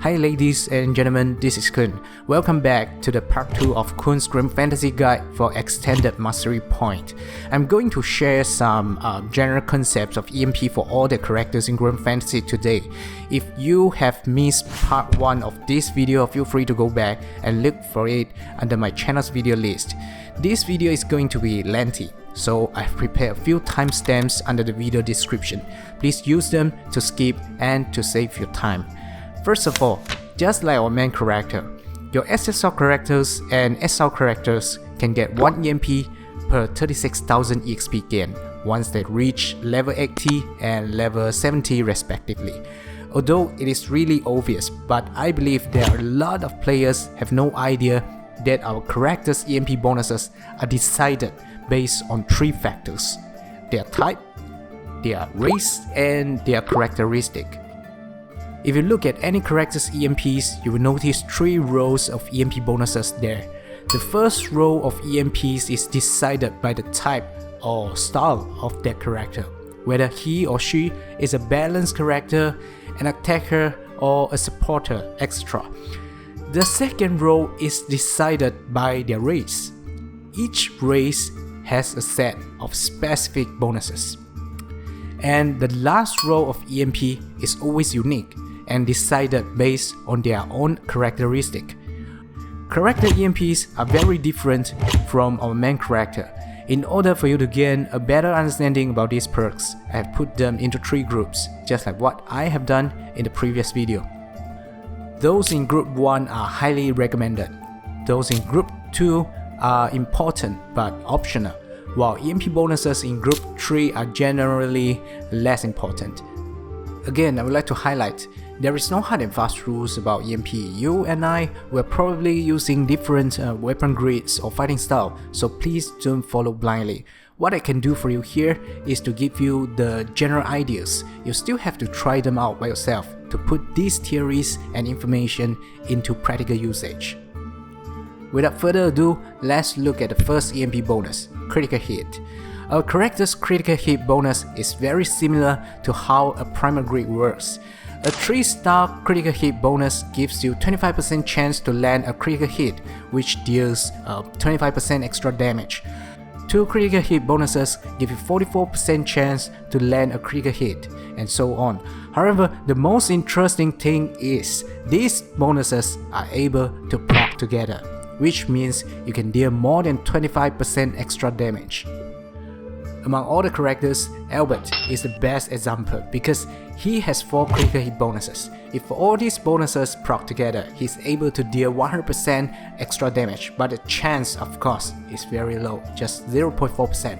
Hi ladies and gentlemen, this is Koon. Welcome back to the part 2 of Koon's Grim Fantasy Guide for Extended Mastery Point. I'm going to share some general concepts of EMP for all the characters in Grim Fantasy today. If you have missed part 1 of this video, feel free to go back and look for it under my channel's video list. This video is going to be lengthy, so I've prepared a few timestamps under the video description. Please use them to skip and to save your time. First of all, just like our main character, your SSR characters and SR characters can get 1 EMP per 36,000 EXP gain once they reach level 80 and level 70 respectively. Although it is really obvious, but I believe there are a lot of players have no idea that our characters' EMP bonuses are decided based on 3 factors: their type, their race, and their characteristic. If you look at any character's EMPs, you will notice 3 rows of EMP bonuses there. The first row of EMPs is decided by the type or style of that character, whether he or she is a balanced character, an attacker, or a supporter, etc. The second row is decided by their race. Each race has a set of specific bonuses. And the last row of EMP is always unique and decided based on their own characteristic. Character EMPs are very different from our main character. In order for you to gain a better understanding about these perks, I have put them into 3 groups, just like what I have done in the previous video. Those in group 1 are highly recommended. Those in group 2 are important but optional, while EMP bonuses in group 3 are generally less important. Again, I would like to highlight, there is no hard and fast rules about EMP. You and I were probably using different weapon grids or fighting style, so please don't follow blindly. What I can do for you here is to give you the general ideas. You still have to try them out by yourself to put these theories and information into practical usage. Without further ado, let's look at the first EMP bonus, critical hit. Our character's critical hit bonus is very similar to how a primal grid works. A 3-star critical hit bonus gives you 25% chance to land a critical hit, which deals 25% extra damage. 2 critical hit bonuses give you 44% chance to land a critical hit, and so on. However, the most interesting thing is these bonuses are able to proc together, which means you can deal more than 25% extra damage. Among all the characters, Albert is the best example because he has 4 critical hit bonuses. If all these bonuses proc together, he's able to deal 100% extra damage, but the chance, of course, is very low, just 0.4%.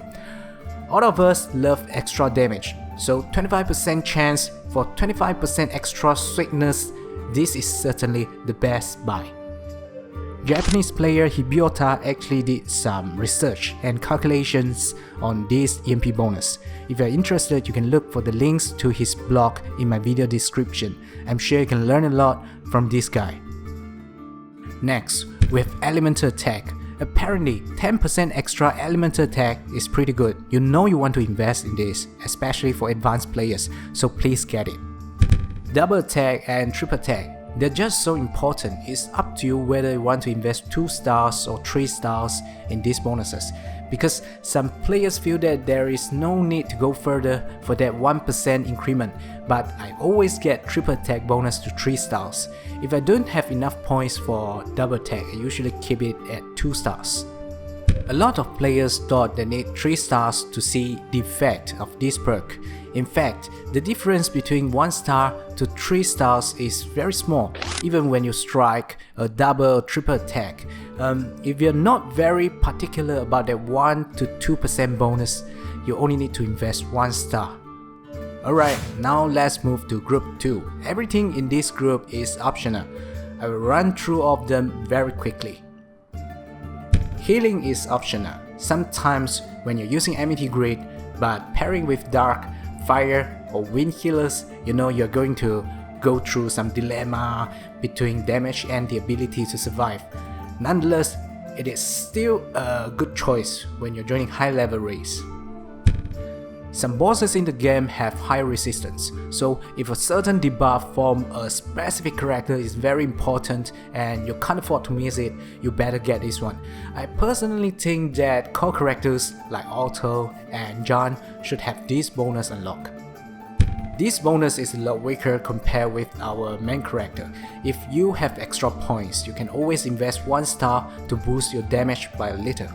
All of us love extra damage, so 25% chance for 25% extra sweetness, this is certainly the best buy. Japanese player Hibiota actually did some research and calculations on this EMP bonus. If you're interested, you can look for the links to his blog in my video description. I'm sure you can learn a lot from this guy. Next, we have elemental attack. Apparently, 10% extra elemental attack is pretty good. You know you want to invest in this, especially for advanced players, so please get it. Double attack and triple attack, they're just so important. It's up to you whether you want to invest 2 stars or 3 stars in these bonuses, because some players feel that there is no need to go further for that 1% increment, but I always get triple attack bonus to 3 stars. If I don't have enough points for double attack, I usually keep it at 2 stars. A lot of players thought they need 3 stars to see the effect of this perk. In fact, the difference between 1 star to 3 stars is very small, even when you strike a double or triple attack. If you're not very particular about that 1 to 2% bonus, you only need to invest 1 star. Alright, now let's move to group 2. Everything in this group is optional. I will run through all of them very quickly. Healing is optional. Sometimes when you're using Enmity grid, but pairing with dark, fire, or wind healers, you know you're going to go through some dilemma between damage and the ability to survive. Nonetheless, it is still a good choice when you're joining high level race. Some bosses in the game have high resistance, so if a certain debuff from a specific character is very important and you can't afford to miss it, you better get this one. I personally think that core characters like Otto and John should have this bonus unlocked. This bonus is a lot weaker compared with our main character. If you have extra points, you can always invest 1 star to boost your damage by a little.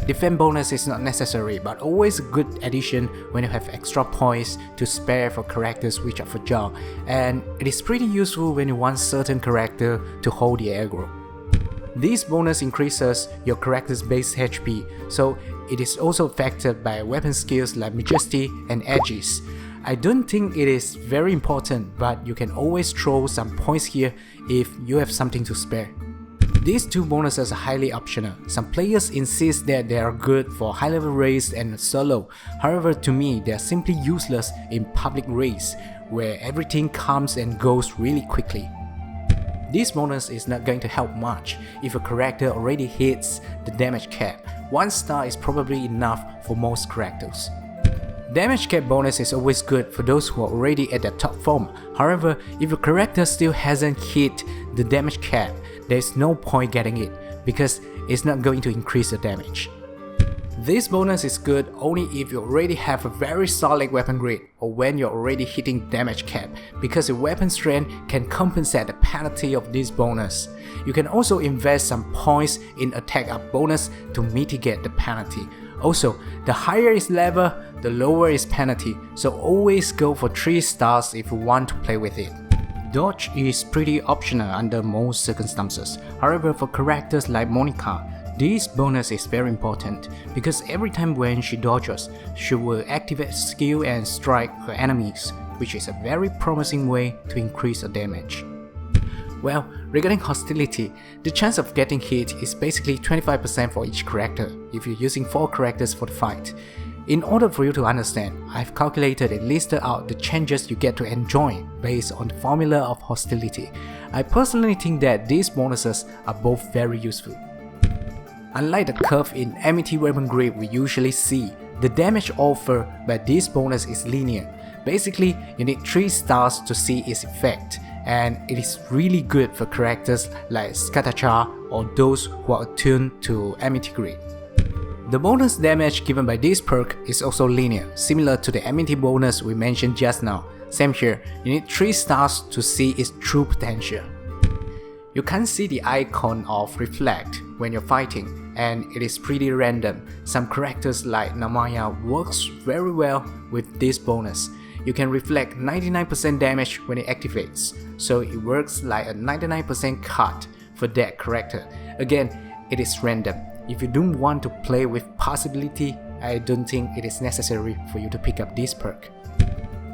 Defense bonus is not necessary, but always a good addition when you have extra points to spare for characters which are fragile, and it is pretty useful when you want certain character to hold the aggro. This bonus increases your character's base HP, so it is also affected by weapon skills like Majesty and Edges. I don't think it is very important, but you can always throw some points here if you have something to spare. These 2 bonuses are highly optional. Some players insist that they are good for high level raids and solo, however to me they are simply useless in public raids, where everything comes and goes really quickly. This bonus is not going to help much if a character already hits the damage cap. 1 star is probably enough for most characters. Damage cap bonus is always good for those who are already at the top form. However, if your character still hasn't hit the damage cap, there's no point getting it because it's not going to increase the damage. This bonus is good only if you already have a very solid weapon grade or when you're already hitting damage cap, because your weapon strength can compensate the penalty of this bonus. You can also invest some points in attack up bonus to mitigate the penalty. Also, the higher its level, the lower its penalty, so always go for 3 stars if you want to play with it. Dodge is pretty optional under most circumstances. However, for characters like Monica, this bonus is very important because every time when she dodges, she will activate skill and strike her enemies, which is a very promising way to increase her damage. Well, regarding hostility, the chance of getting hit is basically 25% for each character if you're using 4 characters for the fight. In order for you to understand, I've calculated and listed out the changes you get to enjoy based on the formula of hostility. I personally think that these bonuses are both very useful. Unlike the curve in Enmity weapon grade we usually see, the damage offered by this bonus is linear. Basically, you need 3 stars to see its effect, and it is really good for characters like Scatachar or those who are attuned to Enmity grade. The bonus damage given by this perk is also linear, similar to the Enmity bonus we mentioned just now. Same here, you need 3 stars to see its true potential. You can't see the icon of reflect when you're fighting, and it is pretty random. Some characters like Namaya works very well with this bonus. You can reflect 99% damage when it activates, so it works like a 99% cut for that character. Again, it is random. If you don't want to play with possibility, I don't think it is necessary for you to pick up this perk.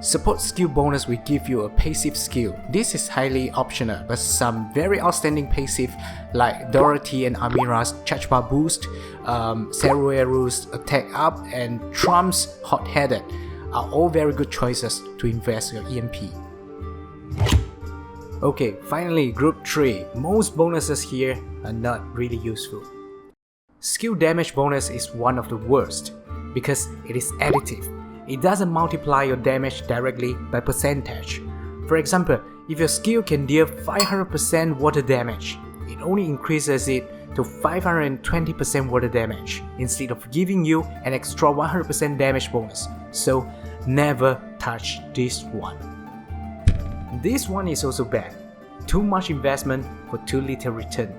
Support skill bonus will give you a passive skill. This is highly optional, but some very outstanding passive like Dorothy and Amira's charge bar boost, Serueru's attack up, and Trump's hot-headed are all very good choices to invest your EMP. Okay, finally group 3. Most bonuses here are not really useful. Skill damage bonus is one of the worst because it is additive. It doesn't multiply your damage directly by percentage. For example, if your skill can deal 500% water damage, it only increases it to 520% water damage instead of giving you an extra 100% damage bonus. So never touch this one. This one is also bad. Too much investment for too little return.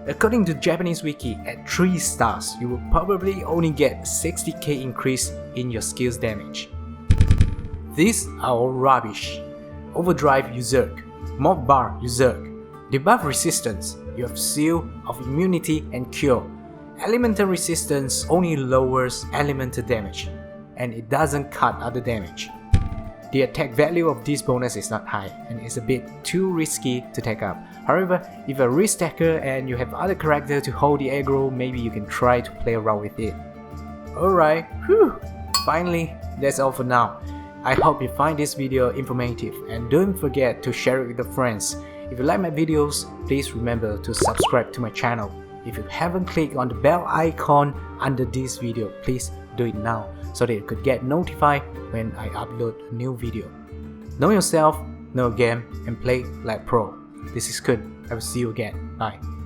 According to Japanese wiki, at 3 stars, you will probably only get 60k increase in your skill's damage. These are all rubbish. Overdrive Usurk, Mob Bar Usurk, Debuff Resistance, you have Seal of Immunity and Cure. Elemental Resistance only lowers elemental damage, and it doesn't cut other damage. The attack value of this bonus is not high and is a bit too risky to take up. However, if you're a risk taker and you have other characters to hold the aggro, maybe you can try to play around with it. Alright, finally, that's all for now. I hope you find this video informative and don't forget to share it with your friends. If you like my videos, please remember to subscribe to my channel. If you haven't clicked on the bell icon under this video, please do it now so that you could get notified when I upload a new video. Know yourself, know your game, and play like pro. This is Koon. I will see you again. Bye.